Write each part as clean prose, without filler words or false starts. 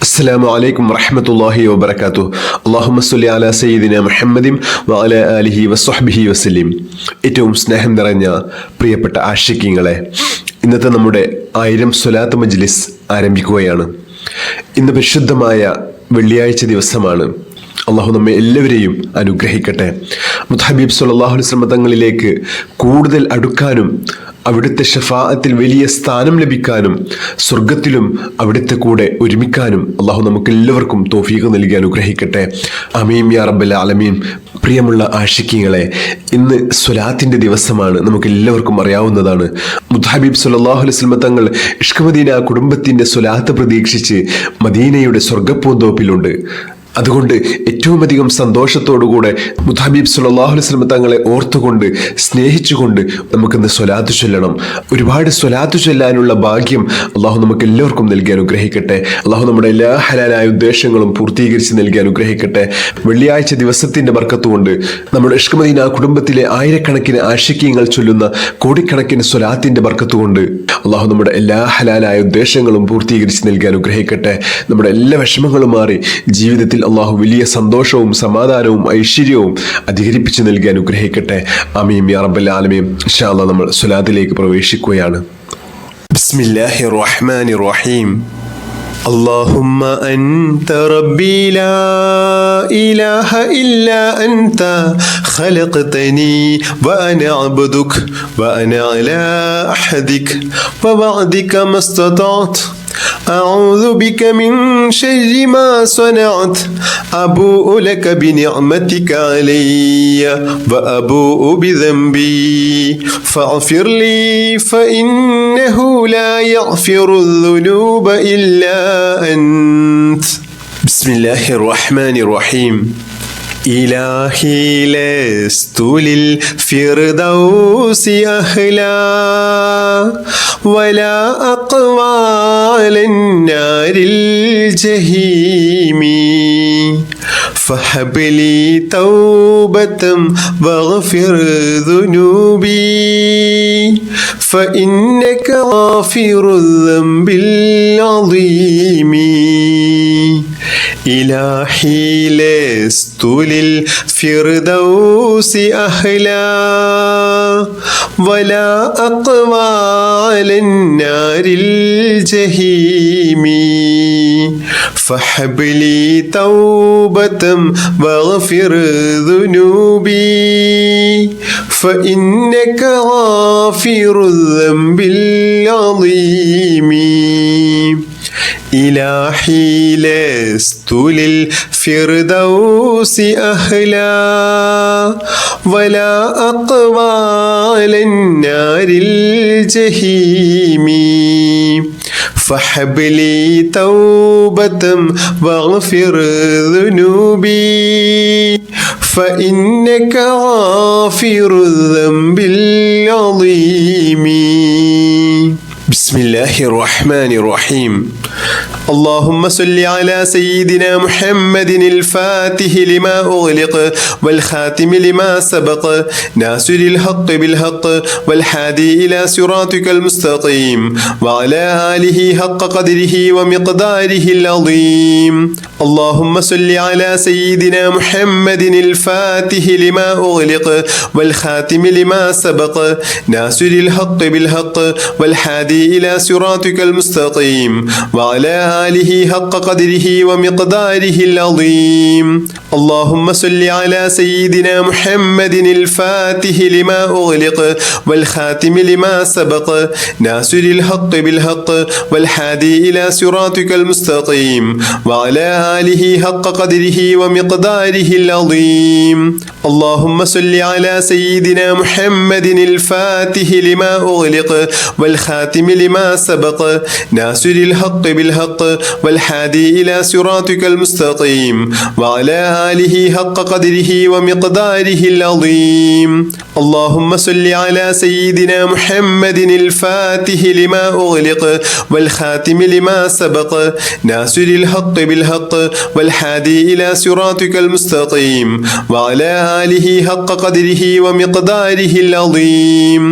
അസ്സലാമു അലൈക്കും വറഹ്മത്തുള്ളാഹി വബറകാതുഹു. അല്ലാഹുമ്മ സ്വല്ലി അലാ സയ്യിദിനാ മുഹമ്മദിൻ വഅലാ ആലിഹി വസ്വഹ്ബിഹി വസല്ലം. ഏറ്റവും സ്നേഹം നിറഞ്ഞ പ്രിയപ്പെട്ട ആശിഖീങ്ങളെ, ഇന്നത്തെ നമ്മുടെ 1000 സ്വലാത്ത് മജ്ലിസ് ആരംഭിക്കുകയാണ്. ഇന്ന് പരിശുദ്ധമായ വെള്ളിയാഴ്ച ദിവസമാണ്. അള്ളാഹു നമ്മെ എല്ലാവരെയും അനുഗ്രഹിക്കട്ടെ. മുത്തഹബീബ് സ്വല്ലല്ലാഹു അലൈഹി വസല്ലം തങ്ങളിലേക്ക് കൂടുതൽ അടുക്കാനും അവിടുത്തെ ഷഫാഅത്തിൽ വലിയ സ്ഥാനം ലഭിക്കാനും സ്വർഗത്തിലും അവിടുത്തെ കൂടെ ഒരുമിക്കാനും അള്ളാഹു നമുക്ക് എല്ലാവർക്കും തൗഫീഖ് നൽകി അനുഗ്രഹിക്കട്ടെ. ആമീൻ യാ റബ്ബൽ ആലമീൻ. പ്രിയമുള്ള ആശിഖീങ്ങളെ, ഇന്ന് സ്വലാത്തിന്റെ ദിവസമാണ്. നമുക്ക് എല്ലാവർക്കും അറിയാവുന്നതാണ്. മുത്തഹബീബ് സ്വല്ലല്ലാഹു അലൈഹി വസല്ലം തങ്ങൾ ഇഷ്ക് മദീന കുടുംബത്തിന്റെ സ്വലാത്ത് പ്രതീക്ഷിച്ച് മദീനയുടെ സ്വർഗപ്പൂന്തോപ്പിലുണ്ട്. അതുകൊണ്ട് ഏറ്റവും അധികം സന്തോഷത്തോടുകൂടെ മുത്തഹബീബ് സ്വല്ലല്ലാഹു അലൈഹി വസല്ലം തങ്ങളെ ഓർത്തുകൊണ്ട് സ്നേഹിച്ചുകൊണ്ട് നമുക്കിന്ന് സ്വലാത്ത് ചൊല്ലണം. ഒരുപാട് സ്വലാത്ത് ചൊല്ലാനുള്ള ഭാഗ്യം അള്ളാഹു നമുക്ക് എല്ലാവർക്കും നൽകി അനുഗ്രഹിക്കട്ടെ. അള്ളാഹു നമ്മുടെ എല്ലാ ഹലാലായ ഉദ്ദേശങ്ങളും പൂർത്തീകരിച്ച് നൽകി അനുഗ്രഹിക്കട്ടെ. വെള്ളിയാഴ്ച ദിവസത്തിന്റെ ബർക്കത്തുകൊണ്ട് നമ്മുടെ ഇഷ്ക് മദീന കുടുംബത്തിലെ ആയിരക്കണക്കിന് ആശിഖീങ്ങൾ ചൊല്ലുന്ന കോടിക്കണക്കിന് സ്വലാത്തിന്റെ ബർക്കത്തുകൊണ്ട് അള്ളാഹു നമ്മുടെ എല്ലാ ഹലാലായ ഉദ്ദേശങ്ങളും പൂർത്തീകരിച്ച് നൽകി അനുഗ്രഹിക്കട്ടെ. നമ്മുടെ എല്ലാ വിഷമങ്ങളും മാറി ജീവിതത്തിൽ അള്ളാഹു വലിയ സന്തോഷവും സമാധാനവും ഐശ്വര്യവും അധികരിപ്പിച്ച് നൽകി അനുഗ്രഹിക്കട്ടെ. ആമീൻ യാ റബ്ബൽ ആലമീൻ. ഇൻഷാ അല്ലാഹ് നമ്മൾ സ്വലാത്തിലേക്ക് പ്രവേശിക്കുകയാണ്. ബിസ്മില്ലാഹിർ റഹ്മാനിർ റഹീം. اللهم أنت ربي لا إله إلا أنت خلقتني وأنا عبدك وأنا على عهدك ووعدك ما استطعت أعوذ بك من شر ما صنعت أبوء لك بنعمتك علي وأبوء بذنبي فاغفر لي فإنه لا يغفر الذنوب إلا أنت. بسم الله الرحمن الرحيم. إلهي لست للفردوس أهلا ولا أقوى على النار الجحيم فهب لي توبة واغفر ذنوبي فإنك غافر الذنب العظيم. إلهي لست للفردوس أهلا ولا أقوى على النار الجحيم فهب لي توبة واغفر ذنوبي فإنك غافر الذنب العظيم. إلهي لست للفردوس أهلا ولا أقوى على النار الجحيم فهب لي توبة واغفر ذنوبي فإنك غافر الذنب العظيم. بسم الله الرحمن الرحيم. اللهم صل على سيدنا محمد الفاتح لما أغلق والخاتم لما سبق ناصر الحق بالحق والهادي إلى صراطك المستقيم وعلى آله حق قدره ومقداره العظيم. اللهم صل على سيدنا محمد الفاتح لما أغلق والخاتم لما سبق ناصر الحق بالحق والهادي إلى صراطك المستقيم وعلى آله حق قدره ومقداره العظيم. اللهم صل على سيدنا محمد الفاتح لما أغلق والخاتم لما سبق ناصر الحق بالحق والهادي إلى صراطك المستقيم وعلى آله حق قدره ومقداره العظيم. اللهم صل على سيدنا محمد الفاتح لما أغلق والخاتم لما سبق ناصر الحق بالحق والهادي إلى صراطك المستقيم وعلى آله حق قدره ومقداره العظيم. اللهم صل على سيدنا محمد الفاتح لما أغلق والخاتم لما سبق ناصر الحق بالحق والهادي إلى صراطك المستقيم وعلى آله حق قدره ومقداره العظيم.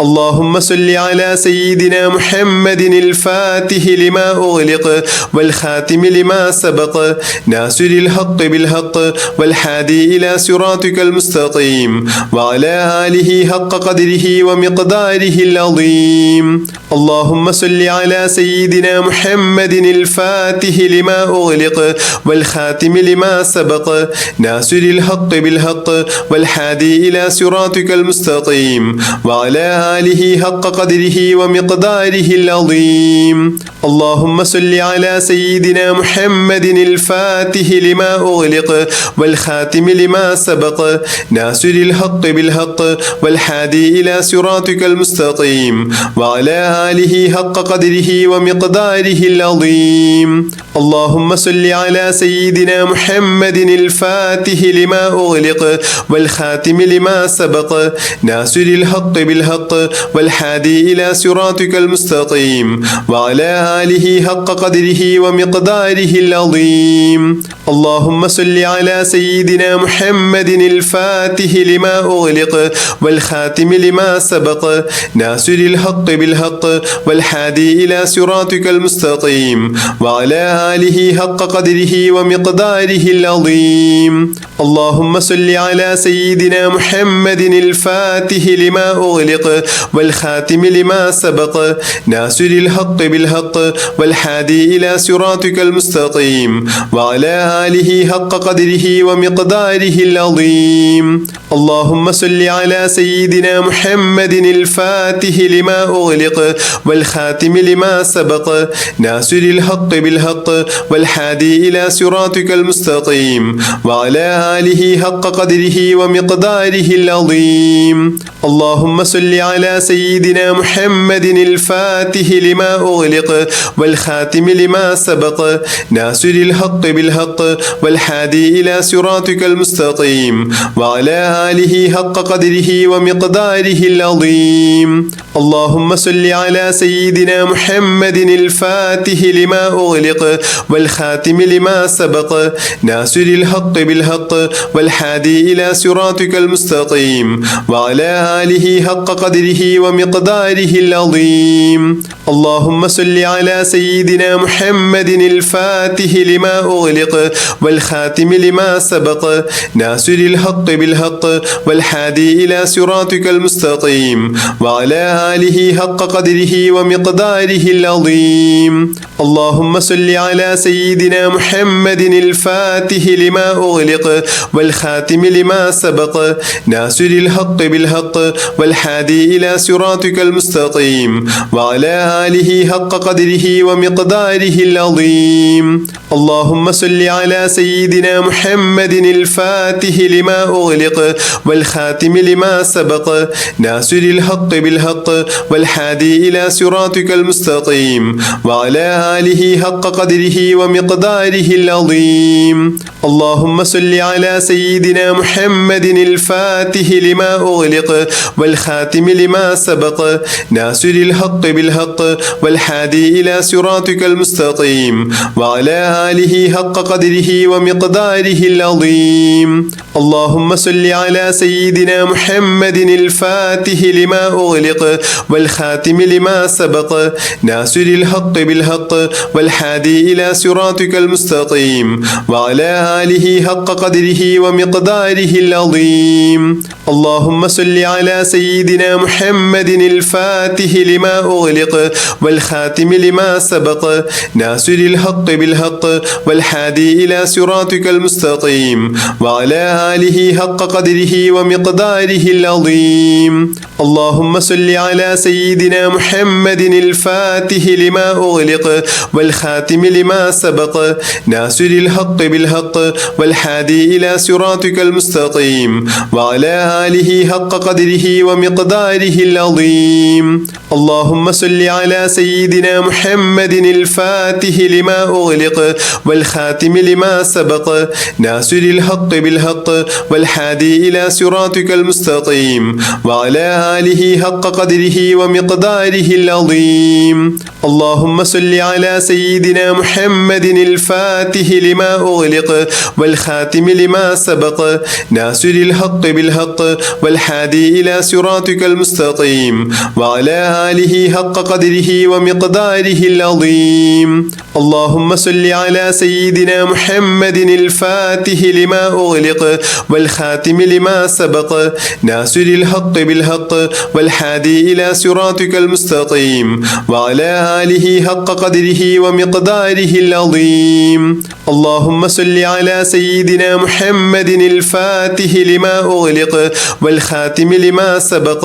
اللهم صل على سيدنا محمد الفاتح لما أغلق والخاتم لما سبق ناصر الحق بالحق والهادي إلى صراطك المستقيم وعلى آله حق قدره ومقداره العظيم اللهم صل على سيدنا محمد الفاتح لما أغلق والخاتم لما سبق ناصر الحق بالحق والهادي إلى صراطك المستقيم وعلى آله حق قدره ومقداره العظيم اللهم صل على سيدنا محمد الفاتح لما أغلق والخاتم لما سبق ناصر الحق بالحق والهادي إلى صراطك المستقيم وعلى آله حق قدره ومقداره العظيم اللهم صل على سيدنا محمد الفاتح لما أغلق والخاتم لما سبق ناصر الحق بالحق والهادي إلى صراطك المستقيم وعلى آله حق قدره ومقداره العظيم اللهم صل على سيدنا محمد الفاتح لما أغلق والخاتم لما سبق ناصر الحق بالحق والهادي إلى صراطك المستقيم وعلى آله حق قدره ومقداره العظيم اللهم صل على سيدنا محمد الفاتح لما أغلق والخاتم لما سبق ناصر الحق بالحق والهادي إلى صراطك المستقيم وعلى آله حق قدره ومقداره العظيم اللهم صل على سيدنا محمد الفاتح لما أغلق والخاتم لما سبق ناصر الحق بالحق والهادي إلى صراطك المستقيم وعلى آله حق قدره ومقداره العظيم اللهم صل على سيدنا محمد الفاتح لما أغلق والخاتم لما سبق ناصر الحق بالحق والهادي إلى صراطك المستقيم وعلى آله حق قدره ومقداره العظيم اللهم صل على سيدنا محمد الفاتح لما أغلق والخاتم لما سبق ناصر الحق بالحق والهادي إلى صراطك المستقيم وعلى آله حق قدره ومقداره العظيم اللهم صل على سيدنا محمد الفاتح لما أغلق والخاتم لما سبق ناصر الحق بالحق والهادي إلى صراطك المستقيم وعلى آله حق قدره ومقداره العظيم اللهم صل على سيدنا محمد الفاتح لما أغلق والخاتم لما سبق ناصر الحق بالحق والهادي إلى صراطك المستقيم وعلى آله حق قدره ومقداره العظيم اللهم صل على سيدنا محمد الفاتح لما أغلق والخاتم لما سبق ناصر الحق بالحق والهادي إلى صراطك المستقيم وعلى آله حق قدره ومقداره العظيم اللهم صل على سيدنا محمد الفاتح لما أغلق والخاتم لما سبق ناصر الحق بالحق والهادي إلى صراطك المستقيم وعلى آله حق قدره ومقداره العظيم اللهم صل على سيدنا محمد الفاتح لما أغلق والخاتم لما سبق ناصر الحق بالحق والهادي إلى صراطك المستقيم وعلى آله حق قدره ومقداره العظيم اللهم صل على سيدنا محمد الفاتح لما أغلق والخاتم لما سبق ناصر الحق بالحق والهادي إلى صراطك المستقيم وعلى آله حق قدره ومقداره العظيم اللهم صل على سيدنا محمد الفاتح لما أغلق والخاتم لما سبق ناصر الحق بالحق والهادي إلى صراطك المستقيم وعلى آله حق قدره ومقداره العظيم اللهم صل على سيدنا محمد الفاتح لما أغلق والخاتم لما سبق ناصر الحق بالحق والهادي إلى صراطك المستقيم وعلى آله حق قدره ومقداره العظيم اللهم صل على سيدنا محمد الفاتح لما أغلق والخاتم لما سبق ناصر الحق بالحق والهادي إلى صراطك المستقيم وعلى آله حق قدره ومقداره العظيم العظيم. اللهم صل على سيدنا محمد الفاتح لما أغلق والخاتم لما سبق ناصر الحق بالحق والهادي إلى صراطك المستقيم وعلى آله حق قدره ومقداره العظيم. اللهم صل على سيدنا محمد الفاتح لما أغلق والخاتم لما سبق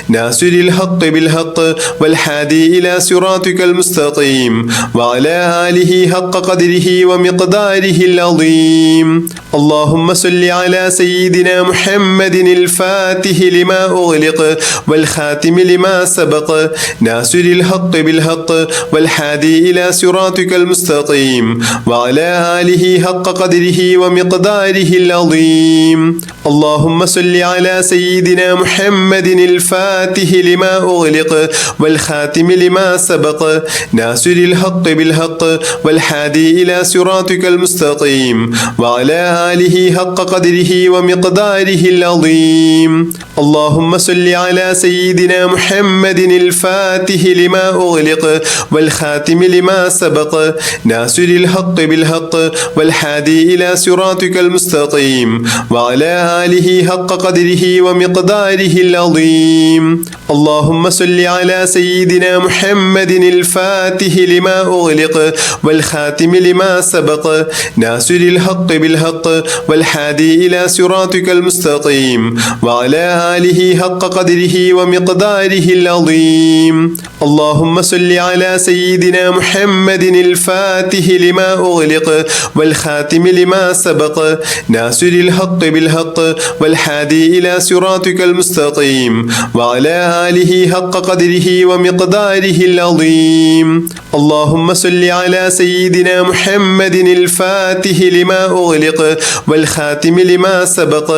ناصر الحق بالحق والهادي إلى صراطك المستقيم وعلى آله حق قدره ومقداره العظيم. اللهم صل على سيدنا محمد الفاتح لما أغلق والخاتم لما سبق ناصر الحق بالحق والهادي إلى صراطك المستقيم وعلى آله حق قدره ومقداره العظيم. اللهم صل على سيدنا محمد الفاتح لما أغلق والخاتم لما سبق ناصر الحق بالحق والهادي إلى صراطك المستقيم وعلى آله حق قدره ومقداره العظيم. اللهم صل على سيدنا محمد الفاتح لما أغلق والخاتم لما سبق ناصر الحق بالحق والهادي إلى صراطك المستقيم وعلى آله حق قدره ومقداره العظيم. اللهم صل على سيدنا محمد الفاتح لما أغلق والخاتم لما سبق ناصر الحق بالحق والهادي إلى صراطك المستقيم وعلى آله حق قدره ومقداره العظيم. اللهم صل على سيدنا محمد الفاتح لما أغلق والخاتم لما سبق ناصر الحق بالحق والهادي إلى صراطك المستقيم وعلى آله حق قدره ومقداره العظيم. اللهم صل على سيدنا محمد الفاتح لما أغلق والخاتم لما سبق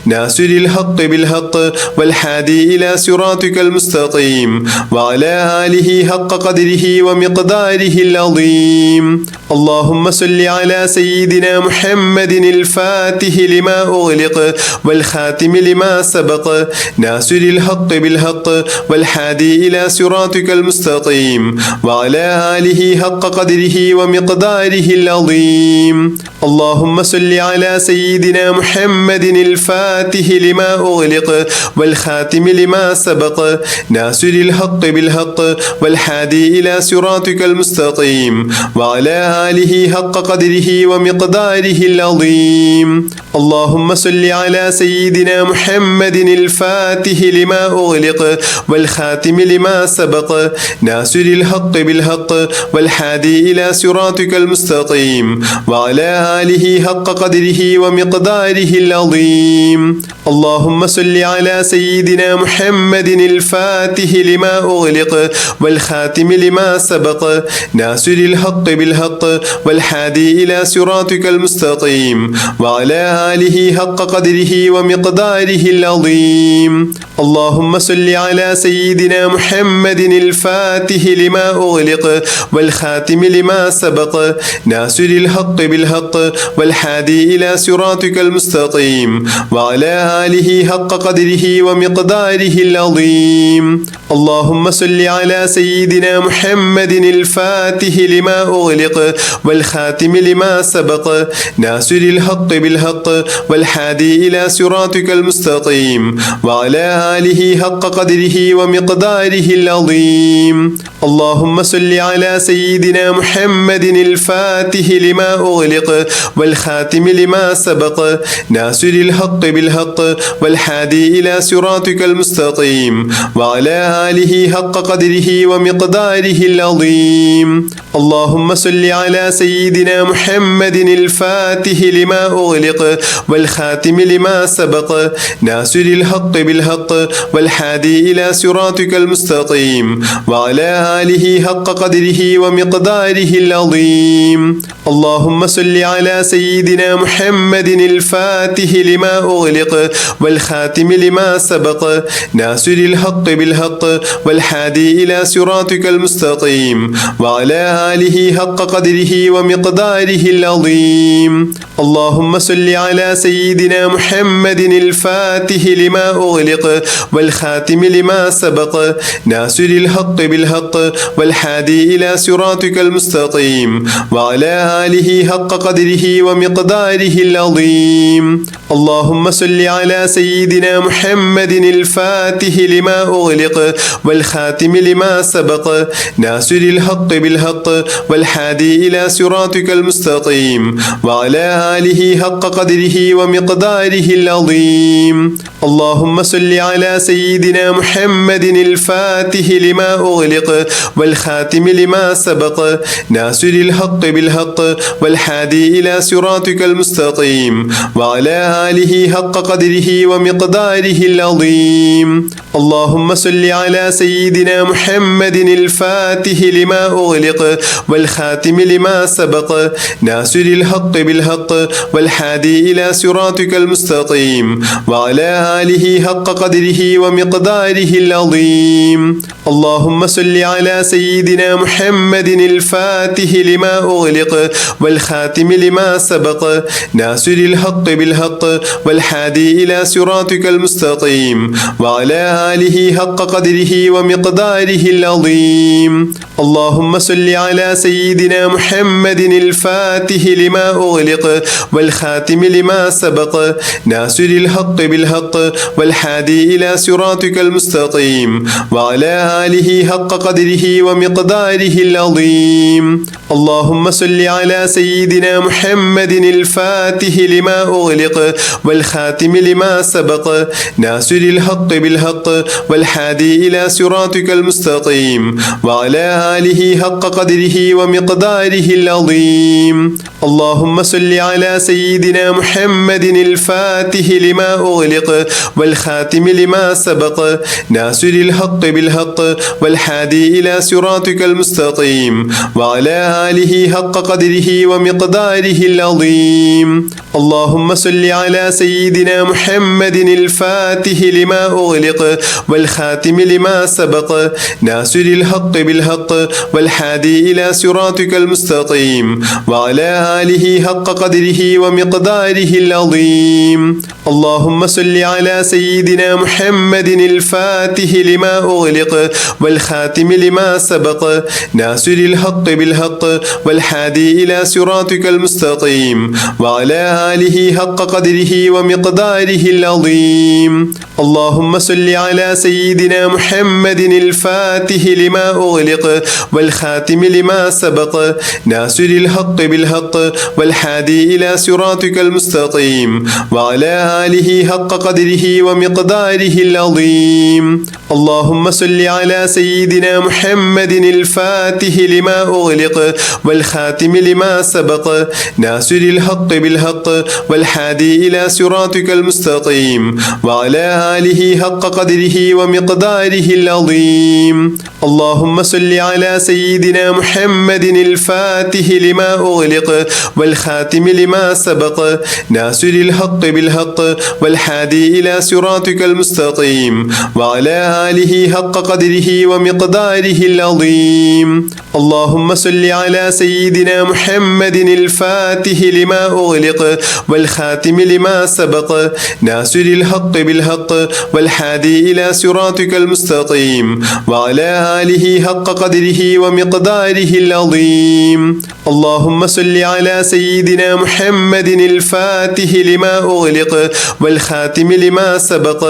ناصر الحق بالحق والهادي إلى صراطك المستقيم وعلى آله حق قدره ومقداره العظيم. اللهم صل على سيدنا محمد الفاتح لما أغلق والخاتم لما سبق ناصر الحق بالحق والهادي إلى صراطك المستقيم وعلى آله حق قدره ومقداره العظيم. اللهم صل على سيدنا محمد الفاتح لما أغلق والخاتم لما سبق ناصر الحق بالحق والهادي إلى صراطك المستقيم وعلى آله حق قدره ومقداره العظيم. اللهم صل على سيدنا محمد الفاتح لما أغلق والخاتم لما سبق ناصر الحق بالحق والهادي إلى صراطك المستقيم وعلى آله حق قدره ومقداره العظيم. اللهم صل على سيدنا محمد الفاتح لما أغلق والخاتم لما سبق ناصر الحق بالحق والهادي إلى صراطك المستقيم وعلى آله حق قدره ومقداره العظيم. اللهم صل على سيدنا محمد الفاتح لما أغلق والخاتم لما سبق ناصر الحق بالحق والهادي إلى صراطك المستقيم وعلى آله حق قدره ومقداره العظيم. اللهم صل على سيدنا محمد الفاتح لما أغلق والخاتم لما سبق ناصر الحق بالحق والهادي إلى صراطك المستقيم وعلى آله حق قدره ومقداره العظيم. اللهم صل على سيدنا محمد الفاتح لما أغلق والخاتم لما سبق ناصر الحق بالحق والهادي إلى صراطك المستقيم وعلى آله حق قدره ومقداره العظيم. اللهم صل على سيدنا محمد الفاتح لما أغلق والخاتم لما سبق ناصر الحق بالحق والهادي إلى صراطك المستقيم وعلى آله حق قدره ومقداره العظيم. اللهم صل على سيدنا محمد الفاتح لما أغلق والخاتم لما سبق ناصر الحق بالحق والهادي إلى صراطك المستقيم وعلى آله حق قدره ومقداره العظيم. اللهم صل على سيدنا محمد الفاتح لما أغلق والخاتم لما سبق ناصر الحق بالحق والهادي إلى صراطك المستقيم وعلى آله حق قدره ومقداره العظيم. اللهم صل على سيدنا محمد الفاتح لما أغلق والخاتم لما سبق ناصر الحق بالحق والهادي إلى صراطك المستقيم وعلى آله حق قدره ومقداره العظيم. اللهم صل على سيدنا محمد الفاتح لما أغلق والخاتم لما سبق ناصر الحق بالحق والهادي إلى صراطك المستقيم وعلى آله حق قدره ومقداره العظيم. اللهم صل على سيدنا محمد الفاتح لما أغلق والخاتم لما سبق ناصر الحق بالحق والهادي إلى صراطك المستقيم وعلى آله حق قدره ومقداره العظيم. اللهم صل على سيدنا محمد الفاتح لما أغلق والخاتم لما سبق ناصر الحق بالحق والهادي إلى صراطك المستقيم وعلى آله حق قدره ومقداره العظيم. اللهم صل على سيدنا محمد الفاتح لما أغلق والخاتم لما سبق ناصر الحق بالحق والهادي إلى صراطك المستقيم وعلى آله حق قدره ومقداره العظيم. اللهم صل على سيدنا محمد الفاتح لما أغلق والخاتم لما سبق ناصر الحق بالحق والهادي إلى صراطك المستقيم وعلى آله حق قدره ومقداره العظيم. اللهم صل على سيدنا محمد الفاتح لما أغلق والخاتم لما سبق ناصر الحق بالحق والهادي إلى صراطك المستقيم وعلى آله حق قدره ومقداره العظيم. اللهم صل على سيدنا محمد الفاتح لما أغلق والخاتم لما سبق ناصر الحق بالحق والهادي إلى صراطك المستقيم وعلى آله حق قدره ومقداره العظيم. اللهم صل على سيدنا محمد الفاتح لما أغلق والخاتم لما سبق ناصر الحق بالحق والهادي إلى صراطك المستقيم وعلى آله حق قدره ومقداره العظيم. اللهم صل على سيدنا محمد الفاتح لما أغلق والخاتم لما سبق ناصر الحق بالحق والهادي إلى صراطك المستقيم وعلى آله حق قدره ومقداره العظيم. اللهم صل على سيدنا محمد الفاتح لما أغلق والخاتم لما سبق ناصر الحق بالحق والهادي إلى صراطك المستقيم وعلى آله حق قدره ومقداره العظيم. اللهم صل على سيدنا محمد الفاتح لما أغلق والخاتم لما سبق ناصر الحق بالحق والهادي إلى صراطك المستقيم وعلى آله حق قدره ومقداره العظيم. اللهم صل على سيدنا محمد الفاتح لما أغلق والخاتم لما سبق ناصر الحق بالحق والهادي إلى صراطك المستقيم وعلى آله حق قدره ومقداره العظيم. اللهم صل على سيدنا محمد الفاتح لما أغلق والخاتم لما سبق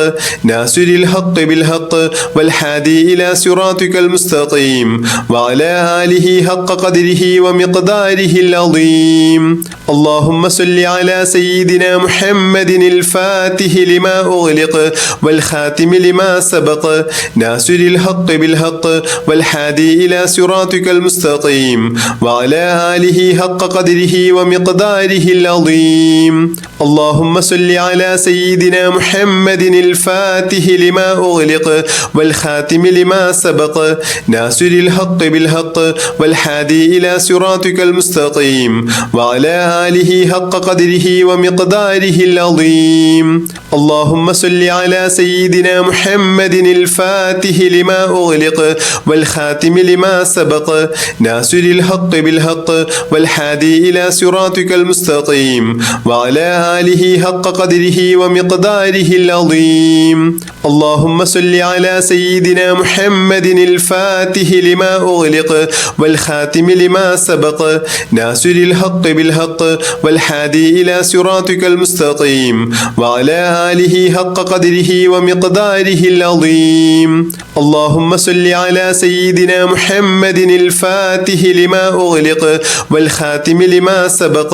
ناصر الحق بالحق والهادي إلى صراطك المستقيم وعلى آله حق قدره ومقداره العظيم. اللهم صل على سيدنا محمد الفاتح لما أغلق والخاتم لما سبق ناصر الحق بالحق والهادي إلى صراطك المستقيم وعلى آله حق قدره ومقداره العظيم. اللهم صل على سيدنا محمد الفاتح لما أغلق والخاتم لما سبق ناصر الحق بالحق والهادي إلى صراطك المستقيم وعلى آله حق قدره قدره ومقداره العظيم. اللهم صل على سيدنا محمد الفاتح لما أغلق والخاتم لما سبق ناصر الحق بالحق والهادي إلى صراطك المستقيم وعلى آله حق قدره ومقداره العظيم. اللهم صل على سيدنا محمد الفاتح لما أغلق والخاتم لما سبق ناصر الحق بالحق والهادي إلى صراطك المستقيم وعلى آله حق قدره ومقداره العظيم. اللهم صل على سيدنا محمد الفاتح لما أغلق والخاتم لما سبق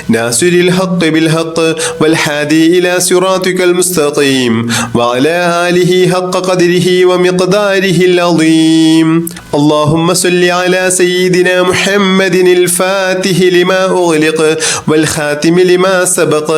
ناصر الحق بالحق والهادي إلى صراطك المستقيم وعلى آله حق قدره ومقداره العظيم. اللهم صل على سيدنا محمد الفاتح لما أغلق والخاتم لما سبق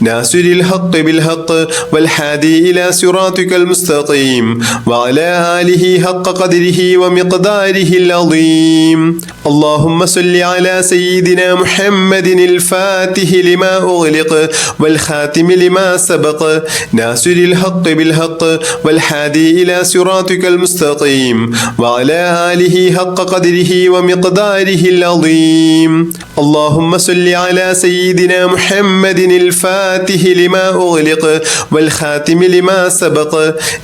ناصر الحق بالحق والهادي إلى صراطك المستقيم وعلى آله حق قدره ومقداره العظيم. اللهم صل على سيدنا محمد الفاتح لما أغلق والخاتم لما سبق ناصر الحق بالحق والهادي إلى صراطك المستقيم وعلى آله حق قدره ومقداره العظيم. اللهم صل على سيدنا محمد الفاتح لما أغلق والخاتم لما سبق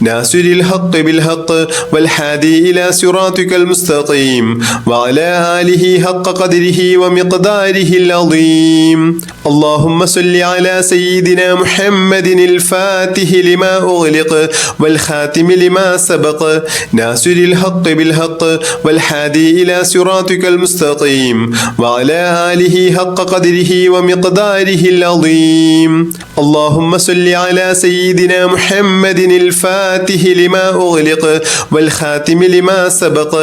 ناصر الحق بالحق والهادي إلى صراطك المستقيم وعلى آله حق قدره ومقداره العظيم. اللهم صل على سيدنا محمد الفاتح لما أغلق والخاتم لما سبق ناصر الحق بالحق والهادي إلى صراطك المستقيم وعلى آله حق قدره ومقداره العظيم. اللهم صل على سيدنا محمد الفاتح لما أغلق والخاتم لما سبق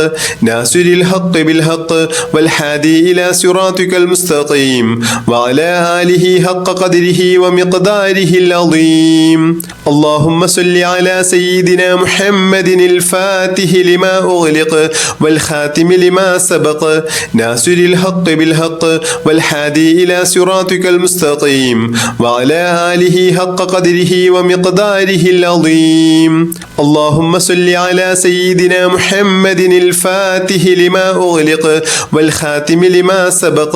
ناصر الحق بالحق والهادي إلى صراطك المستقيم وعلى آله حق قدره ومقداره العظيم. اللهم صل على سيدنا محمد الفاتح لما أغلق والخاتم لما سبق ناصر الحق بالحق والهادي إلى صراطك المستقيم وعلى آله حق قدره ومقداره العظيم. اللهم صل على سيدنا محمد الفاتح لما أغلق والخاتم لما سبق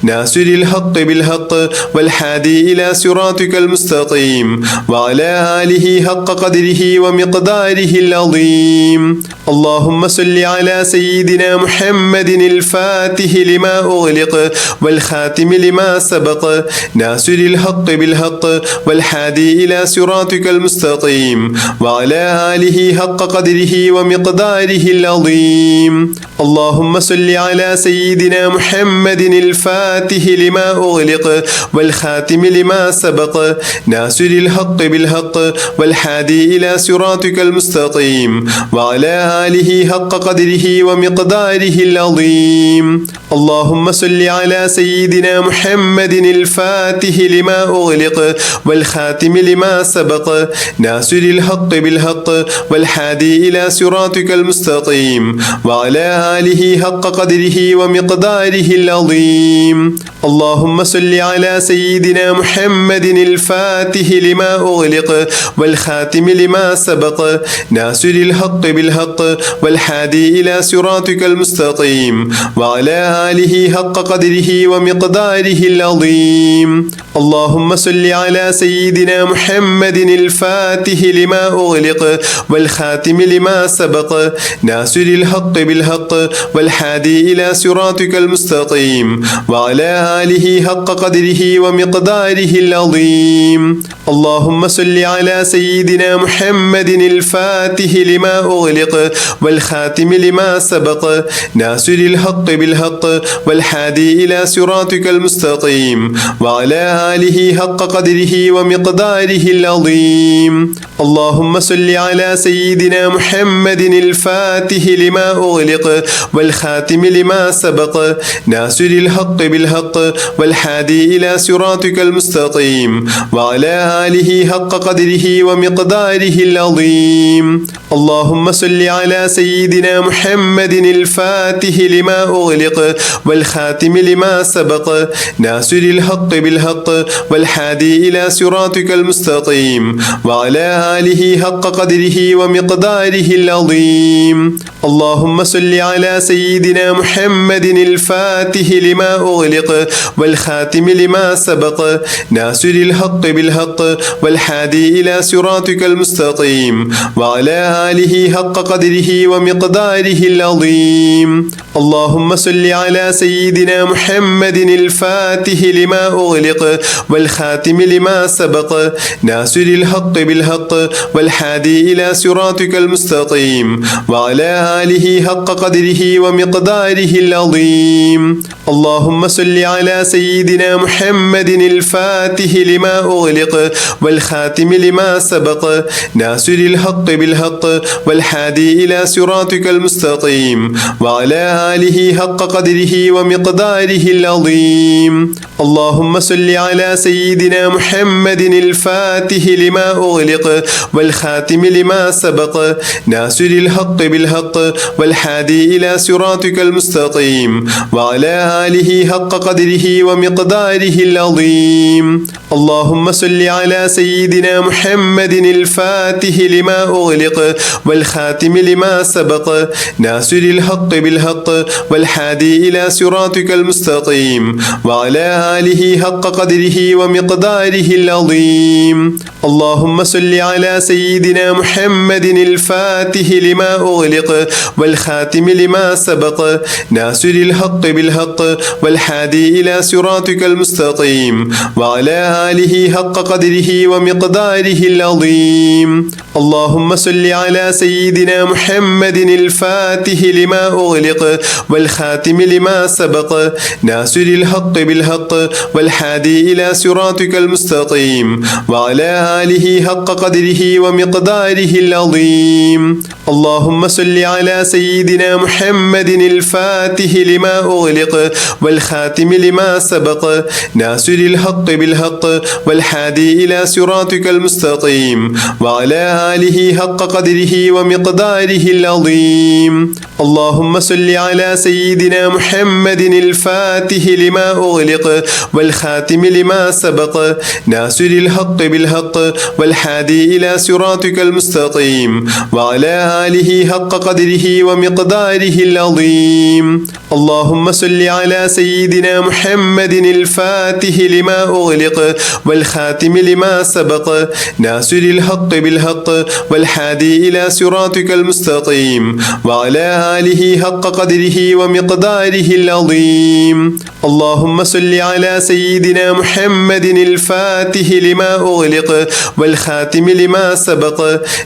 ناصر الحق بالحق والهادي إلى صراطك المستقيم وعلى آله حق قدره ومقداره العظيم. اللهم صل على سيدنا محمد الفاتح لما أغلق والخاتم لما سبق ناصر الحق بالحق والهادي إلى صراطك المستقيم وعلى آله حق قدره ومقداره العظيم. اللهم صل على سيدنا محمد الفاتح لما أغلق والخاتم لما سبق ناصر الحق بالحق والهادي إلى صراطك المستقيم وعلى آله حق قدره ومقداره العظيم. اللهم صل على سيدنا محمد الفاتح لما أغلق والخاتم لما سبق ناصر الحق بالحق والهادي إلى صراطك المستقيم وعلى آله حق قدره ومقداره العظيم. اللهم صل على سيدنا محمد الفاتح لما أغلق والخاتم لما سبق ناصر الحق بالحق والهادي إلى صراطك المستقيم وعلى آله حق قدره ومقداره العظيم. اللهم صل على سيدنا محمد الفاتح لما أغلق والخاتم لما سبق ناصر الحق بالحق والهادي إلى صراطك المستقيم وعلى آله حق قدره ومقداره العظيم. اللهم صل على سيدنا محمد الفاتح لما أغلق والخاتم لما سبق ناصر الحق بالحق والهادي إلى صراطك المستقيم وعلى آله حق قدره قدره ومقداره العظيم. اللهم صل على سيدنا محمد الفاتح لما أغلق والخاتم لما سبق ناصر الحق بالحق والهادي إلى صراطك المستقيم وعلى آله حق قدره ومقداره العظيم. اللهم صل على سيدنا محمد الفاتح لما أغلق والخاتم لما سبق ناصر الحق بالحق والهادي إلى صراطك المستقيم وعلى آله حق قدره ومقداره العظيم. اللهم صل على سيدنا محمد الفاتح لما أغلق والخاتم لما سبق ناصر الحق بالحق والهادي إلى صراطك المستقيم وعلى آله حق قدره ومقداره العظيم. اللهم صل على سيدنا محمد الفاتح لما أغلق والخاتم لما سبق ناصر الحق بالحق والهادي إلى صراطك المستقيم وعلى آله حق قدره ومقداره العظيم. اللهم صل على سيدنا محمد الفاتح لما أغلق والخاتم لما سبق ناصر الحق بالحق والهادي إلى صراطك المستقيم وعلى آله حق قدره ومقداره العظيم. اللهم صل على سيدنا محمد الفاتح لما أغلق والخاتم لما سبق ناصر الحق بالحق والهادي إلى صراطك المستقيم وعلى آله حق قدره ومقداره العظيم. اللهم صل على سيدنا محمد الفاتح لما أغلق والخاتم لما سبق ناصر الحق بالحق والهادي إلى صراطك المستقيم وعلى آله حق قدره ومقداره العظيم. اللهم صل على سيدنا محمد الفاتح لما أغلق والخاتم لما سبق ناصر الحق بالحق والهادي إلى صراطك المستقيم وعلى آله حق قدره ومقداره العظيم. اللهم صل على سيدنا محمد الفاتح لما أغلق والخاتم لما سبق ناصر الحق بالحق والهادي إلى صراطك المستقيم وعلى آله حق قدره ومقداره العظيم. اللهم صل على سيدنا محمد الفاتح لما أغلق والخاتم لما سبق ناصر الحق بالحق والهادي إلى صراطك المستقيم وعلى آله حق قدره ومقداره العظيم. اللهم صل على سيدنا محمد الفاتح لما أغلق والخاتم لما سبق ناصر الحق بالحق والهادي إلى صراطك المستقيم وعلى آله حق قدره ومقداره العظيم. اللهم صل على سيدنا محمد الفاتح لما أغلق والخاتم لما سبق ناصر الحق بالحق والهادي إلى صراطك المستقيم وعلى آله حق قدره ومقداره العظيم. اللهم صل على سيدنا محمد الفاتح لما أغلق والخاتم لما سبق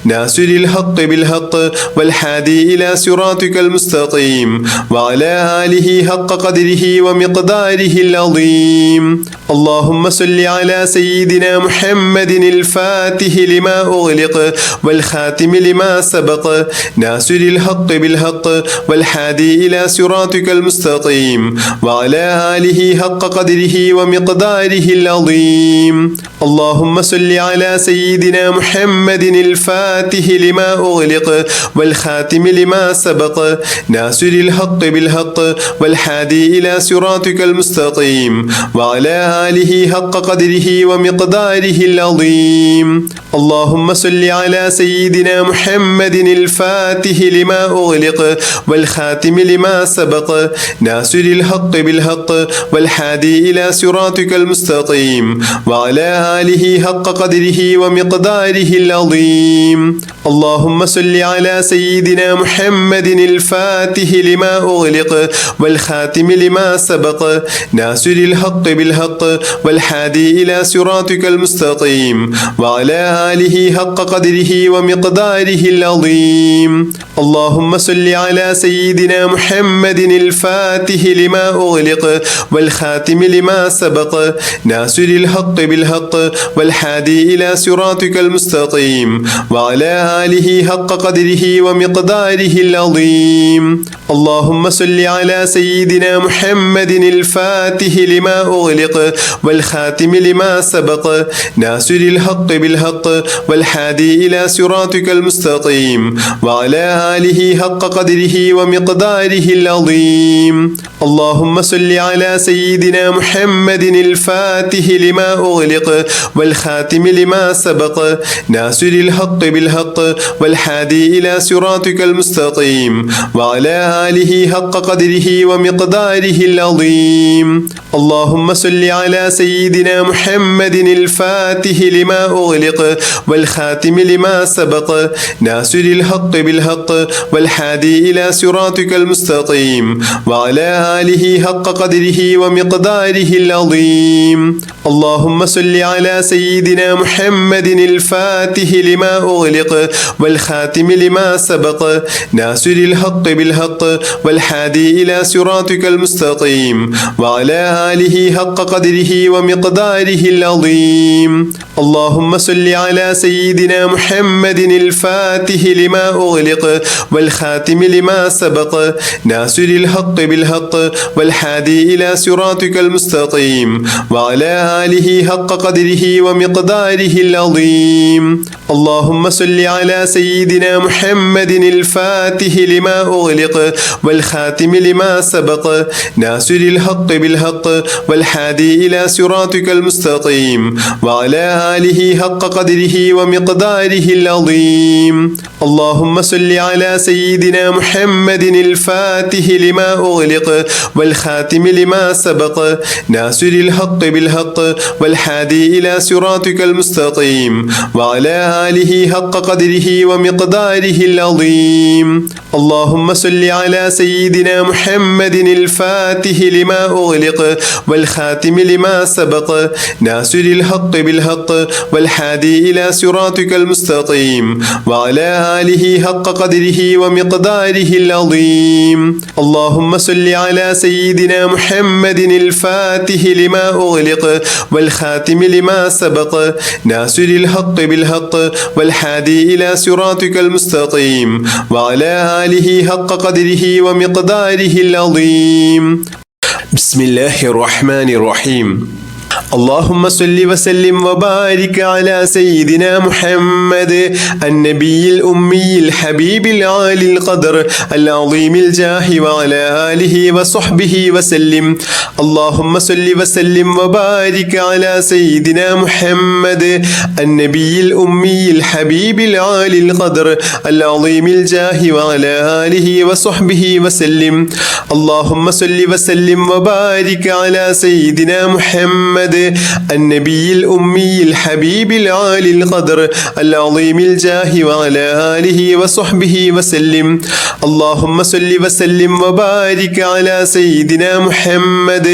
ناصر الحق بالحق والهادي إلى صراطك المستقيم وعلى آله حق قدره ومقداره العظيم. اللهم صل على سيدنا محمد الفاتح لما أغلق والخاتم لما سبق ناصر الحق بالحق والهادي إلى صراطك المستقيم وعلى آله حق قدره ومقداره العظيم. اللهم صل على سيدنا محمد الفاتح لما أغلق والخاتم لما سبق ناصر الحق بالحق والهادي إلى صراطك المستقيم وعلى آله حق قدره ومقداره العظيم. اللهم صل على سيدنا محمد الفاتح لما أغلق والخاتم لما سبق ناصر الحق بالحق والهادي إلى صراطك المستقيم وعلى آله حق قدره ومقداره العظيم. اللهم صل على سيدنا محمد الفاتح لما أغلق والخاتم لما سبق ناصر الحق بالحق والهادي إلى صراطك المستقيم وعلى آله حق قدره ومقداره العظيم. اللهم صل على سيدنا محمد الفاتح لما أغلق والخاتم لما سبق ناصر الحق بالحق والهادي إلى صراطك المستقيم وعلى آله حق قدره ومقداره العظيم. اللهم صل على سيدنا محمد الفاتح لما أغلق والخاتم لما سبق ناصر الحق بالحق والهادي إلى صراطك المستقيم وعلى آله حق قدره ومقداره العظيم. اللهم صل على سيدنا محمد الفاتح لما أغلق والخاتم لما سبق ناصر الحق بالحق والهادي إلى صراطك المستقيم وعلى آله حق قدره ومقداره العظيم. اللهم صل على سيدنا محمد الفاتح لما أغلق والخاتم لما سبق ناصر الحق بالحق والهادي إلى صراطك المستقيم وعلى آله حق قدره ومقداره العظيم. اللهم صل على سيدنا محمد الفاتح لما أغلق والخاتم لما سبق ناصر الحق بالحق والهادي إلى صراطك المستقيم وعلى آله حق قدره ومقداره العظيم. اللهم صل على سيدنا محمد الفاتح لما أغلق والخاتم لما سبق ناصر الحق بالحق والهادي إلى صراطك المستقيم وعلى آله حق قدره ومقداره العظيم. اللهم صل على سيدنا محمد الفاتح لما أغلق والخاتم لما سبق ناصر الحق بالحق والهادي إلى صراطك المستقيم وعلى آله حق قدره ومقداره العظيم. اللهم صل على سيدنا محمد الفاتح لما أغلق والخاتم لما سبق ناصر الحق بالحق والهادي إلى صراطك المستقيم وعلى آله حق قدره ومقداره العظيم. اللهم صل على سيدنا محمد الفاتح لما أغلق والخاتم لما سبق ناصر الحق بالحق والهادي إلى صراطك المستقيم وعلى آله حق قدره ومقداره العظيم. اللهم صل على سيدنا محمد الفاتح لما أغلق والخاتم لما سبق ناصر الحق بالحق والهادي إلى صراطك المستقيم وعلى آله حق قدره ومقداره العظيم. بسم الله الرحمن الرحيم. اللهم صل وسلم وبارك على سيدنا محمد النبي الأمي الحبيب العالي القدر العظيم الجاه وعلى آله وصحبه وسلم. اللهم صل وسلم وبارك على سيدنا محمد النبي الأمي الحبيب العالي القدر العظيم الجاه وعلى آله وصحبه وسلم. اللهم صل وسلم وبارك على سيدنا محمد النبي الأمي الحبيب العالي القدر العظيم الجاه وعلى آله وصحبه وسلم. اللهم صل وسلم وبارك على سيدنا محمد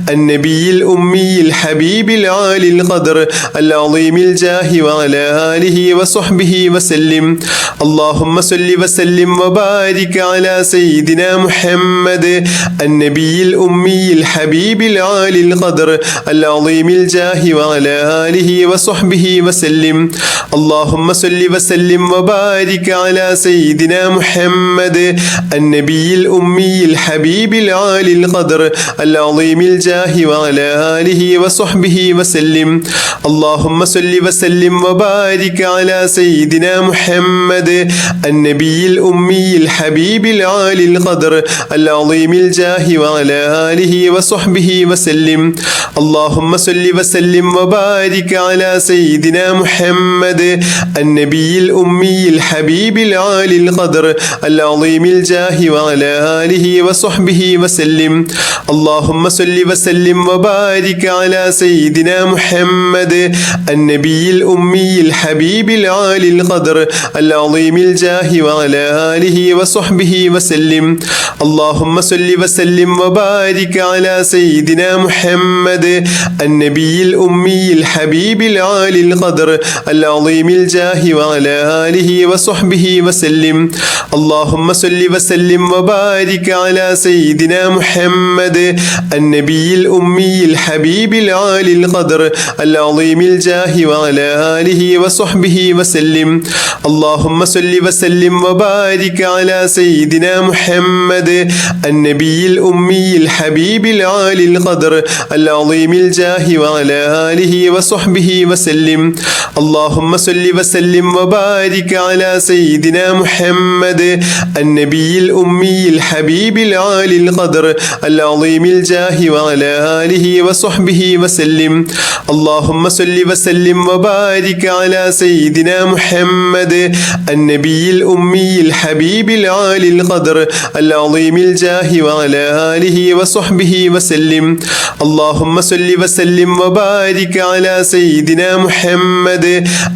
النبي الأمي الحبيب العالي القدر العظيم الجاه وعلى آله وصحبه وسلم. اللهم صل وسلم وبارك على سيدنا محمد النبي الأمي الحبيب العالي القدر العظيم الجاه وعلى آله وصحبه وسلم. اللهم صل وسلم وبارك على سيدنا محمد النبي الأمي الحبيب العالي القدر العظيم الجاه وعلى آله وصحبه وسلم. اللهم صل وسلم وبارك على سيدنا محمد النبي الأمي الحبيب العالي القدر العظيم الجاه وعلى آله وصحبه وسلم. اللهم صل وسلم وبارك على سيدنا محمد النبي الأمي الحبيب العالي القدر العظيم الجاه وعلى آله وصحبه وسلم. اللهم صل وسلم وبارك على سيدنا محمد النبي الأمي الحبيب العالي القدر العظيم الجاه وعلى آله وصحبه وسلم. اللهم صل وسلم وبارك على سيدنا محمد النبي الأمي الحبيب العالي القدر العظيم الجاه وعلى آله وصحبه وسلم. اللهم صل وسلم وبارك على سيدنا محمد النبي الأمي الحبيب العالي القدر العظيم الجاه وعلى آله وصحبه وسلم. اللهم صل وسلم وبارك على سيدنا محمد النبي الأمي الحبيب العالي القدر العظيم الجاه وعلى آله وصحبه وسلم. اللهم صل وسلم وبارك على سيدنا محمد النبي الأمي الحبيب العالي القدر العظيم الجاه وعلى آله وصحبه وسلم. اللهم صل وسلم وبارك على سيدنا محمد النبي الأمي الحبيب العالي القدر العظيم الجاه وعلى آله وصحبه وسلم. اللهم صل وسلم وبارك على سيدنا محمد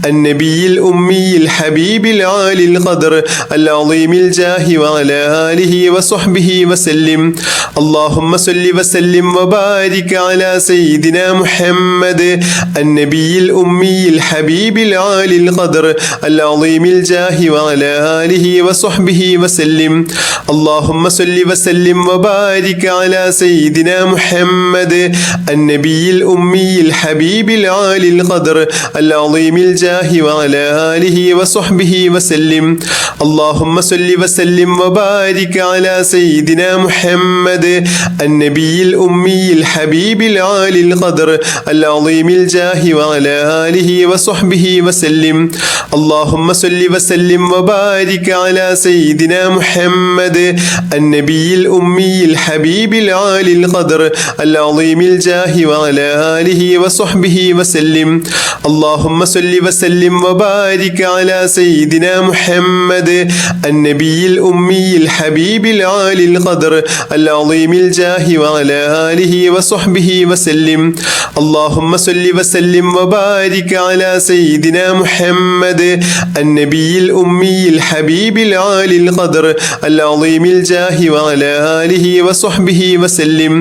النبي الأمي الحبيب العالي القدر العظيم الجاه وعلى آله وصحبه وسلم. اللهم صل وسلم وبارك على سيدنا محمد النبي الأمي الحبيب العالي القدر العظيم الجاه وعلى آله وصحبه وسلم. اللهم صل وسلم وبارك على سيدنا محمد النبي الأمي الحبيب العالي القدر العظيم الجاه وعلى آله وصحبه وسلم. اللهم صل وسلم وبارك على سيدنا محمد النبي الأمي الحبيب العالي القدر العظيم الجاه وعلى آله وصحبه وسلم. اللهم صل وسلم وبارك على سيدنا محمد النبي الأمي الحبيب العالي القدر العظيم الجاه وعلى آله وصحبه وسلم. اللهم صل وسلم وبارك على سيدنا محمد النبي الأمي الحبيب العالي القدر العظيم الجاه وعلى آله وصحبه وسلم. اللهم صل وسلم وبارك على سيدنا محمد النبي الأمي الحبيب العالي القدر العظيم الجاه وعلى آله وصحبه وسلم.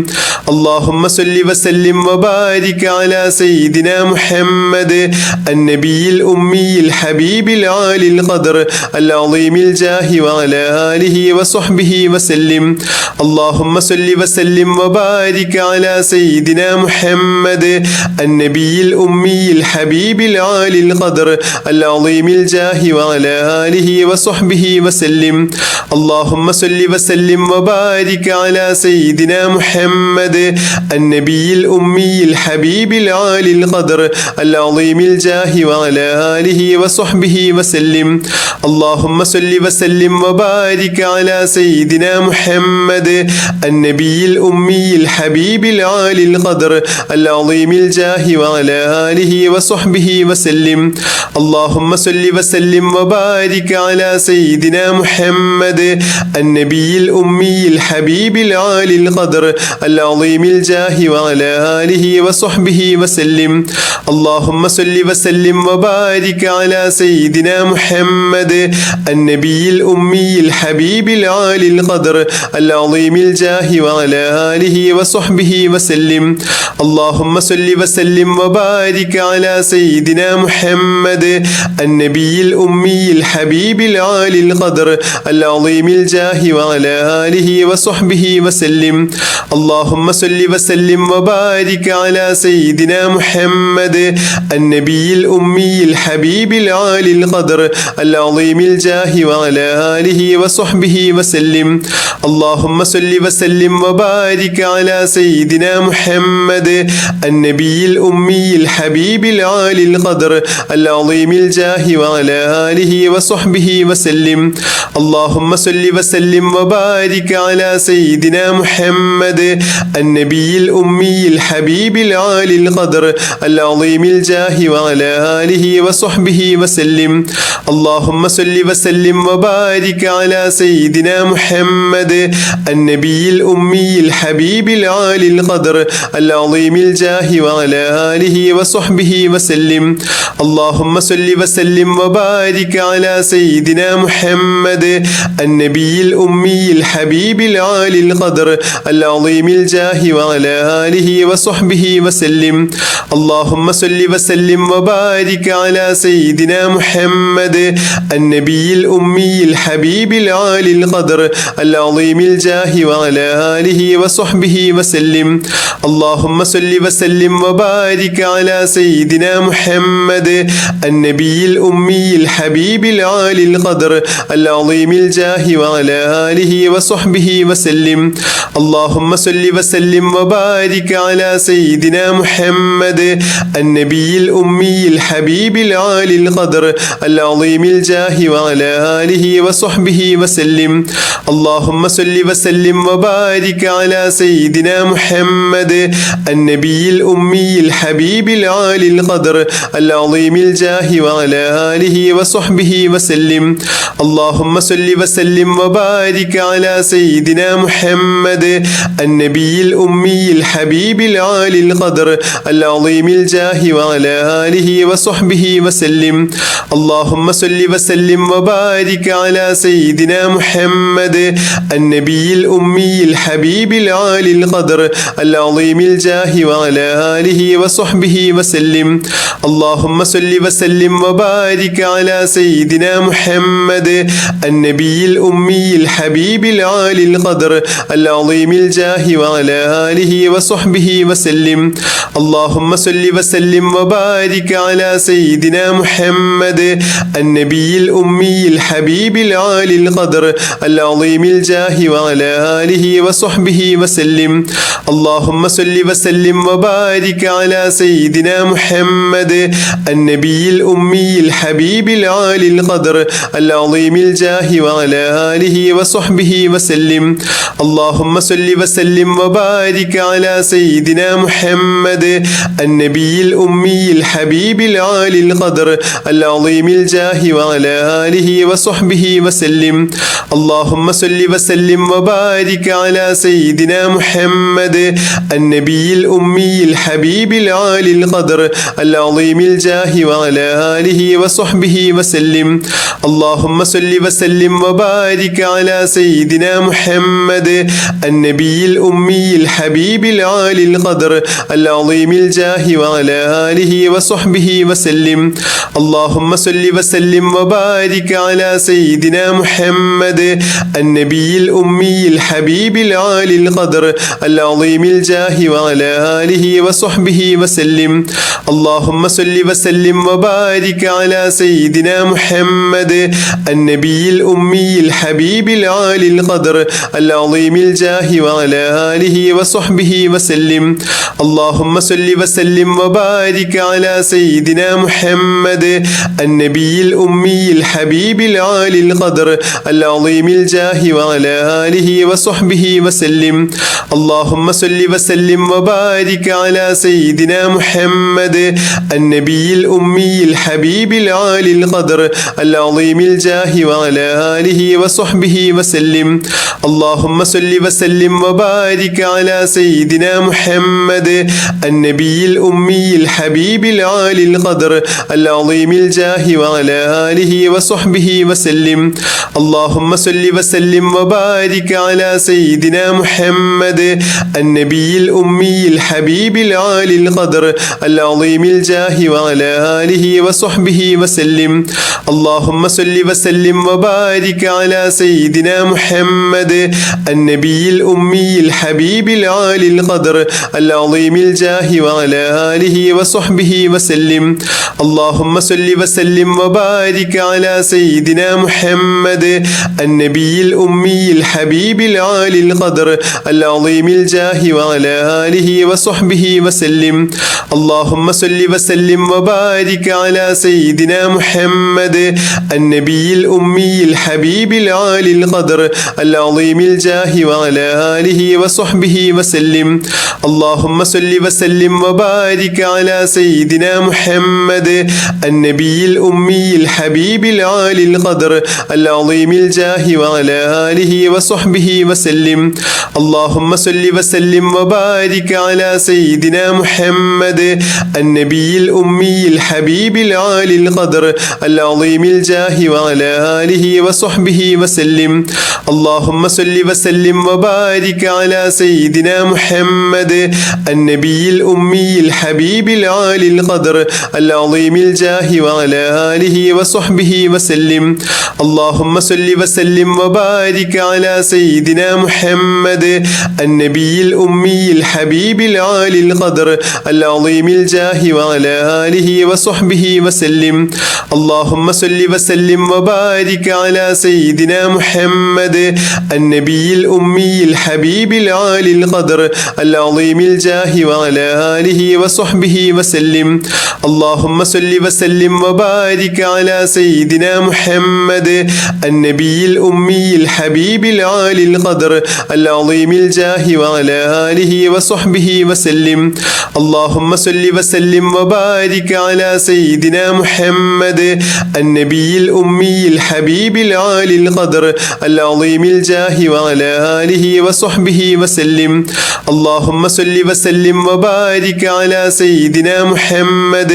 اللهم صل وسلم وبارك على سيدنا محمد النبي الأمي الحبيب العالي القدر العظيم الجاه وعلى آله وصحبه وسلم. اللهم صل وسلم وبارك على سيدنا محمد النبي الأمي الحبيب العالي القدر العظيم الجاه وعلى آله وصحبه وسلم. اللهم صل وسلم وبارك على سيدنا محمد النبي الأمي الحبيب العالي القدر العظيم الجاه وعلى آله وصحبه وسلم. اللهم صل وسلم وبارك على سيدنا محمد النبي الأمي الحبيب العالي القدر العظيم الجاه وعلى آله وصحبه وسلم. اللهم صل وسلم وبارك على سيدنا محمد النبي الأمي الحبيب العالي القدر العظيم الجاه وعلى آله وصحبه وسلم. اللهم صل وسلم وبارك على سيدنا محمد النبي الأمي الحبيب العالي القدر العظيم الجاه وعلى آله وصحبه وسلم. اللهم صل وسلم وبارك على سيدنا محمد النبي الأمي الحبيب العالي القدر العظيم الجاه وعلى آله وصحبه وسلم. اللهم صل وسلم وبارك على سيدنا محمد محمد النبي الأمي الحبيب العالي القدر العظيم الجاه وعلى آله وصحبه وسلم. اللهم صل وسلم وبارك على سيدنا محمد النبي الأمي الحبيب العالي القدر العظيم الجاه وعلى آله وصحبه وسلم. اللهم صل وسلم وبارك على سيدنا محمد النبي الأمي الحبيب العالي القدر العظيم الجاه وعلى آله وصحبه وسلم. اللهم صل وسلم وبارك على سيدنا محمد النبي الأمي الحبيب العالي القدر العظيم الجاه وعلى آله وصحبه وسلم. اللهم صل وسلم وبارك على سيدنا محمد النبي الأمي الحبيب العالي القدر العظيم الجاه وعلى آله وصحبه وسلم. اللهم صل وسلم وبارك على سيدنا محمد النبي الأمي الحبيب العالي القدر العظيم الجاه وعلى آله وصحبه وسلم. اللهم صل وسلم وبارك على سيدنا محمد النبي الأمي الحبيب العالي القدر العظيم الجاه وعلى آله وصحبه وسلم. اللهم صل وسلم وبارك على سيدنا محمد النبي الأمي الحبيب العالي القدر العظيم الجاه وعلى آله وصحبه وسلم. اللهم صل وسلم وبارك على سيدنا محمد النبي الأمي الحبيب العالي القدر العظيم الجاه وعلى آله وصحبه وسلم. اللهم صل وسلم وبارك على سيدنا محمد النبي الأمي الحبيب العالي القدر العظيم الجاه وعلى آله وصحبه وسلم. اللهم صل وسلم وبارك على سيدنا محمد النبي الأمي الحبيب العالي القدر العظيم الجاه وعلى آله وصحبه وسلم. اللهم صل وسلم وبارك على سيدنا محمد النبي الأمي الحبيب العالي القدر العظيم الجاه وعلى آله وصحبه وسلم. اللهم صل وسلم وبارك على سيدنا محمد النبي الأمي الحبيب العالي القدر العظيم الجاه وعلى آله وصحبه وسلم. اللهم صل وسلم وبارك على سيدنا محمد النبي الأمي الحبيب العالي القدر العظيم الجاه وعلى آله وصحبه وسلم. اللهم صل وسلم وبارك على سيدنا محمد النبي الأمي الحبيب العالي القدر العظيم الجاه وعلى آله وصحبه وسلم. اللهم صل وسلم وبارك على سيدنا محمد النبي الأمي الحبيب العالي القدر العظيم الجاه وعلى آله وصحبه وسلم. اللهم صل وسلم وبارك على سيدنا محمد النبي الأمي الحبيب العالي القدر العظيم الجاه وعلى آله وصحبه وسلم. اللهم صل وسلم وبارك على سيدنا محمد النبي الأمي الحبيب العالي القدر العظيم الجاه وعلى آله وصحبه وسلم. اللهم صل وسلم وبارك على سيدنا محمد النبي الأمي الحبيب العالي القدر العظيم الجاه وعلى آله وصحبه وسلم. اللهم صل وسلم وبارك على سيدنا محمد النبي الأمي الحبيب العالي القدر العظيم الجاه وعلى آله وصحبه وسلم. اللهم صل وسلم وبارك على سيدنا محمد النبي الأمي الحبيب العالي القدر العظيم الجاه وعلى آله وصحبه وسلم. اللهم صل وسلم وبارك على سيدنا محمد النبي الأمي الحبيب العالي القدر العظيم الجاه وعلى آله وصحبه وسلم. اللهم صل وسلم وبارك على سيدنا محمد النبي الأمي الحبيب العالي القدر العظيم الجاه وعلى آله وصحبه وسلم. اللهم صل وسلم وبارك على سيدنا محمد النبي الأمي الحبيب العالي القدر العظيم الجاه وعلى آله وصحبه وسلم. اللهم صل وسلم وبارك على سيدنا محمد النبي الأمي الحبيب العالي القدر العظيم الجاه وعلى آله وصحبه وسلم. اللهم صل وسلم وبارك على سيدنا محمد النبي الأمي الحبيب العالي القدر العظيم الجاه وعلى آله وصحبه وسلم. اللهم صل وسلم وبارك على سيدنا محمد النبي الأمي الحبيب العالي القدر العظيم الجاه وعلى آله وصحبه وسلم. اللهم صل وسلم وبارك على سيدنا محمد النبي الأمي الحبيب العالي القدر العظيم الجاه وعلى آله وصحبه وسلم. اللهم صل وسلم وبارك على سيدنا محمد النبي الأمي الحبيب العالي القدر العظيم الجاه وعلى آله وصحبه وسلم. اللهم صل وسلم وبارك على سيدنا محمد النبي الأمي الحبيب العالي القدر العظيم الجاه وعلى آله وصحبه وسلم. اللهم صل وسلم وبارك على سيدنا محمد النبي الأمي الحبيب العالي القدر العظيم الجاه وعلى آله وصحبه وسلم. اللهم صل وسلم وبارك على سيدنا محمد النبي الأمي الحبيب العالي القدر العظيم الجاه وعلى آله وصحبه وسلم. اللهم صل وسلم وبارك على سيدنا محمد النبي الأمي الحبيب العالي القدر العظيم الجاه وعلى آله وصحبه وسلم. اللهم صل وسلم وبارك على سيدنا محمد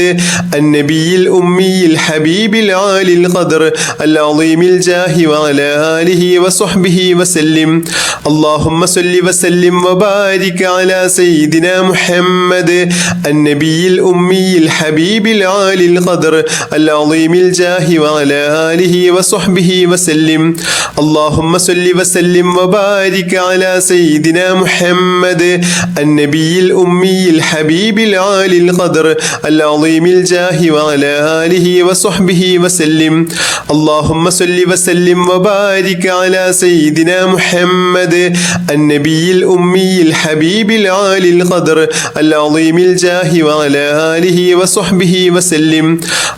النبي الأمي الحبيب العالي القدر العظيم الجاه وعلى آله وصحبه وسلم. اللهم صل وسلم وبارك على سيدنا محمد النبي الأمي الحبيب العالي القدر العظيم الجاه وعلى آله وصحبه وسلم. اللهم صل وسلم وبارك على سيدنا محمد النبي الأمي الحبيب العالي القدر العظيم الجاه وعلى آله وصحبه وسلم. اللهم صل وسلم وبارك على سيدنا محمد النبي الأمي الحبيب العالي القدر العظيم الجاه وعلى آله وصحبه وسلم.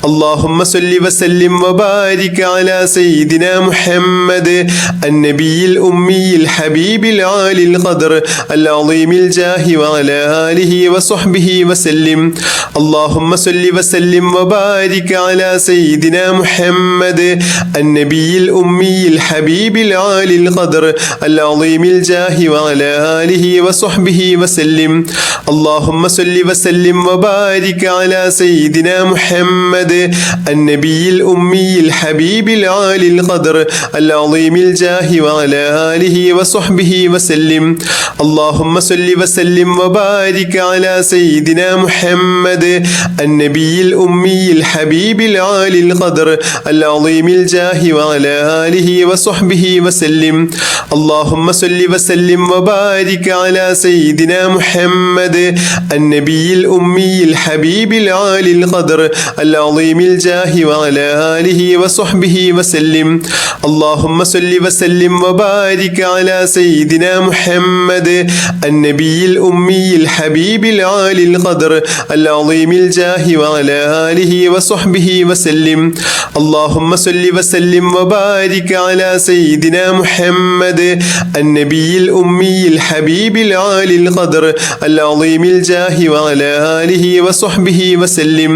اللهم صل وسلم وبارك على سيدنا محمد النبي الأمي الحبيب العالي القدر العظيم الجاه وعلى آله وصحبه وسلم. اللهم صل وسلم وبارك على سيدنا محمد النبي الأمي الحبيب العالي القدر العظيم الجاه وعلى آله وصحبه وسلم. اللهم صل وسلم وبارك على سيدنا محمد النبي الأمي الحبيب العالي القدر العظيم الجاه وعلى آله وصحبه وسلم. اللهم صل وسلم وبارك على سيدنا محمد النبي الأمي الحبيب العالي القدر العظيم الجاه وعلى آله وصحبه وسلم. اللهم صل وسلم وبارك على سيدنا محمد النبي الأمي الحبيب العالي القدر العظيم الجاه وعلى آله وصحبه وسلم. اللهم صل وسلم وبارك على سيدنا محمد النبي الأمي الحبيب العالي القدر العظيم الجاه وعلى آله وصحبه وسلم. اللهم صل وسلم وبارك على سيدنا محمد النبي الأمي الحبيب العالي القدر العظيم الجاه وعلى آله وصحبه وسلم.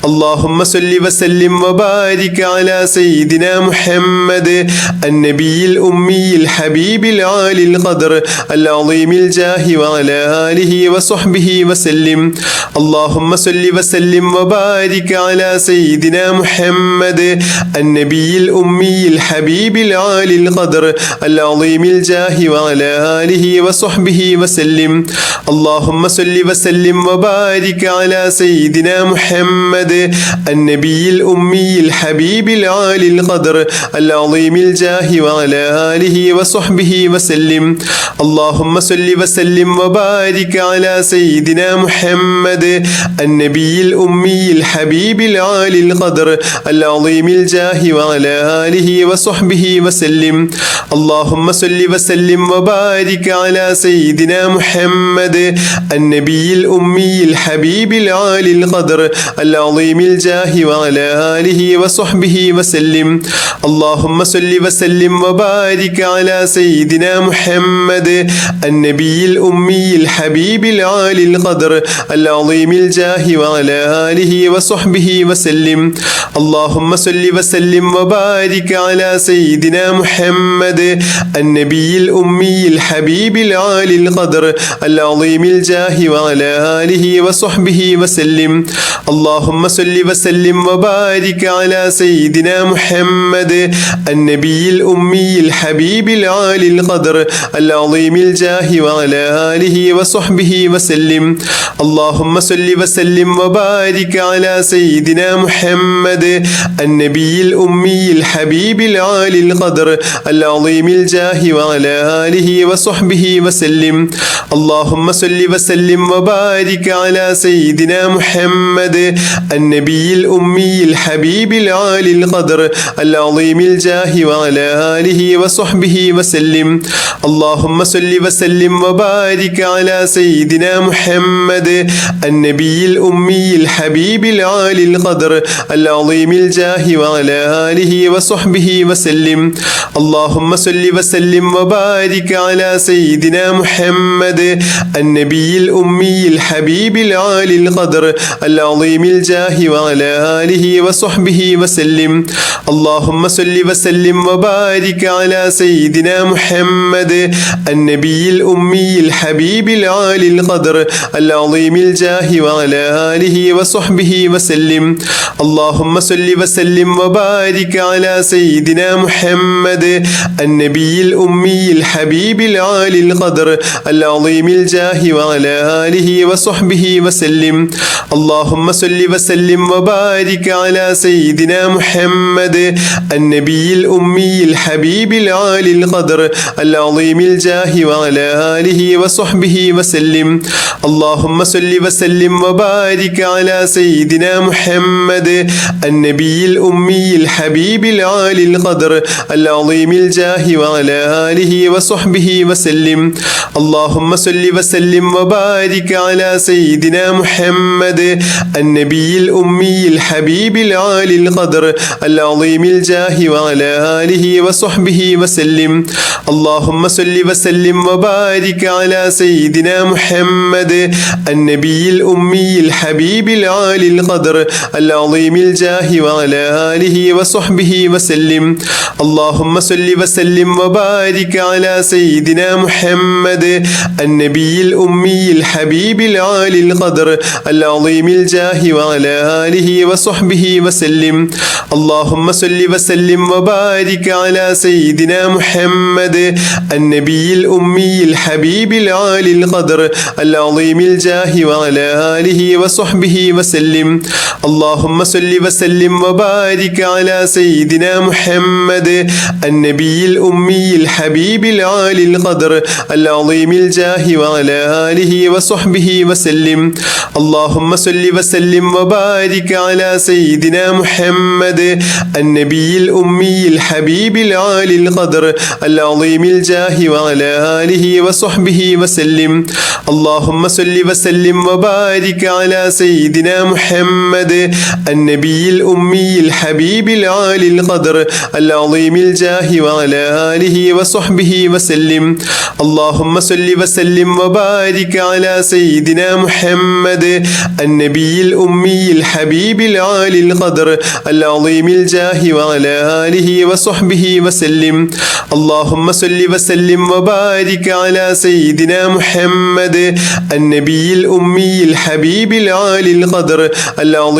اللهم صل وسلم وبارك على سيدنا محمد النبي الأمي الحبيب العالي القدر العظيم الجاه وعلى آله وصحبه وسلم. اللهم صل وسلم وبارك على سيدنا محمد محمد النبي الأمي الحبيب العالي القدر العظيم الجاه وعلى آله وصحبه وسلم. اللهم صل وسلم وبارك على سيدنا محمد النبي الأمي الحبيب العالي القدر العظيم الجاه وعلى آله وصحبه وسلم. اللهم صل وسلم وبارك على سيدنا محمد النبي الأمي الحبيب العالي القدر العظيم الجاه وعلى آله وصحبه وسلم. اللهم صل وسلم وبارك على سيدنا محمد النبي الأمي الحبيب العالي القدر العظيم الجاه وعلى آله وصحبه وسلم. اللهم صل وسلم وبارك على سيدنا محمد النبي الأمي الحبيب العالي القدر العظيم الجاه وعلى آله وصحبه وسلم. اللهم صل وسلم وبارك على سيدنا محمد النبي الأمي الحبيب العالي القدر العظيم الجاه وعلى آله وصحبه وسلم. اللهم صل وسلم وبارك على سيدنا محمد النبي الأمي الحبيب العالي القدر العظيم الجاه وعلى آله وصحبه وسلم. اللهم صل وسلم وبارك على سيدنا محمد النبي الأمي الحبيب العالي القدر العظيم الجاه وعلى آله وصحبه وسلم. اللهم صل وسلم وبارك على سيدنا محمد النبي الأمي الحبيب العالي القدر العظيم الجاه وعلى آله وصحبه وسلم. اللهم صل وسلم وبارك على سيدنا محمد النبي الأمي الحبيب العالي القدر العظيم الجاه وعلى آله وصحبه وسلم. اللهم صل وسلم وبارك على سيدنا محمد النبي الأمي الحبيب العالي القدر العظيم الجاه وعلى آله وصحبه وسلم. اللهم صل وسلم وبارك على سيدنا محمد النبي الأمي الحبيب العالي القدر العظيم الجاه وعلى آله وصحبه وسلم. اللهم صل وسلم وبارك على سيدنا محمد النبي الأمي الحبيب العالي القدر العظيم الجاه وعلى آله وصحبه وسلم. اللهم صل وسلم وبارك على سيدنا محمد النبي الأمي الحبيب العالي القدر العظيم الجاه وعلى آله وصحبه وسلم. اللهم صل وسلم وبارك على سيدنا محمد النبي الأمي الحبيب العالي القدر العظيم الجاه وعلى آله وصحبه وسلم. اللهم صل وسلم وبارك على سيدنا محمد النبي الأمي الحبيب العالي القدر العظيم الجاه وعلى آله وصحبه وسلم. اللهم صل وسلم وبارك على سيدنا محمد النبي الأمي الحبيب العالي القدر العظيم الجاه وعلى آله وصحبه وسلم. اللهم صل وسلم وبارك على سيدنا محمد النبي الأمي الحبيب العالي القدر العظيم الجاه وعلى آله وصحبه وسلم. اللهم صل وسلم وبارك على سيدنا محمد النبي الأمي الحبيب العالي القدر العظيم الجاه وعلى آله وصحبه وسلم. اللهم صل وسلم وبارك على سيدنا محمد النبي الأمي الحبيب العالي القدر العظيم الجاه وعلى آله وصحبه وسلم. اللهم صل وسلم وبارك على سيدنا محمد النبي الأمي الحبيب العالي القدر العظيم الجاه وعلى آله وصحبه وسلم. اللهم صل وسلم وبارك على سيدنا محمد النبي الأمي الحبيب العالي القدر العظيم الجاه وعلى آله وصحبه وسلم. اللهم صل وسلم وبارك على سيدنا محمد النبي الأمي الحبيب العالي القدر العظيم الجاه وعلى آله وصحبه وسلم. اللهم صل وسلم وبارك على سيدنا محمد النبي الأمي الحبيب العالي القدر العظيم